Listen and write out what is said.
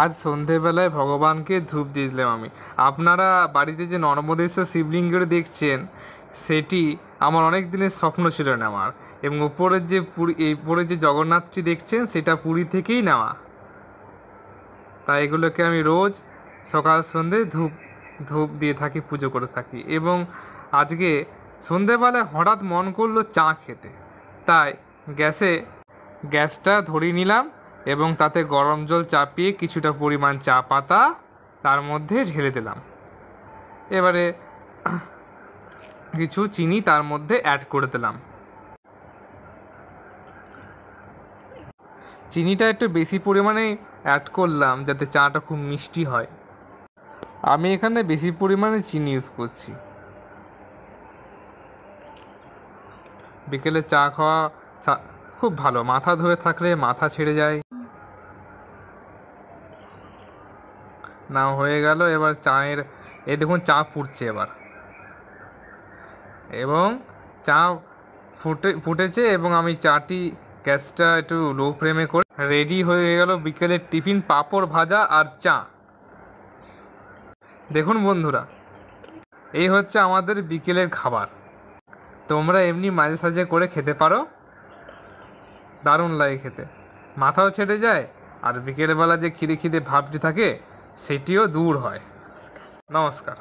আজ সন্ধেবেলায় ভগবানকে ধূপ দিয়ে দিলাম আমি। আপনারা বাড়িতে যে নর্মদেশ্বর শিবলিঙ্গের দেখছেন, সেটি আমার অনেক দিনের স্বপ্ন ছিল নেওয়ার, এবং উপরের যে পুরী, এই উপরে যে জগন্নাথটি দেখছেন সেটা পুরী থেকেই নেওয়া। তাই এগুলোকে আমি রোজ সকাল সন্ধে ধূপ ধূপ দিয়ে থাকি, পুজো করে থাকি। এবং আজকে সন্ধেবেলায় হঠাৎ মন করলো চা খেতে, তাই গ্যাসটা ধরিয়ে নিলাম এবং তাতে গরম জল চাপিয়ে কিছুটা পরিমাণ চা পাতা তার মধ্যে ঢেলে দিলাম। এবারে কিছু চিনি তার মধ্যে অ্যাড করে দিলাম। চিনিটা একটু বেশি পরিমাণে অ্যাড করলাম যাতে চাটা খুব মিষ্টি হয়। আমি এখানে বেশি পরিমাণে চিনি ইউজ করছি। বিকেলে চা খাওয়া খুব ভালো, মাথা ধরে থাকলে মাথা ছেড়ে যায়। না হয়ে গেল, এবার চায়ের দেখুন চা ফুটছে এবার, এবং চা ফুটেছে এবং আমি চাটি গ্যাসটা একটু লো ফ্লেমে করে রেডি হয়ে গেল বিকেলের টিফিন, পাঁপড় ভাজা আর চা। দেখুন বন্ধুরা, এই হচ্ছে আমাদের বিকেলের খাবার। তোমরা এমনি মাঝে সাঝে করে খেতে পারো, দারুণ লাগে খেতে, মাথাও ছেড়ে যায়, আর বিকেলবেলা যে খিদে খিদে ভাবটি থাকে সেটিও দূর হয়। নমস্কার।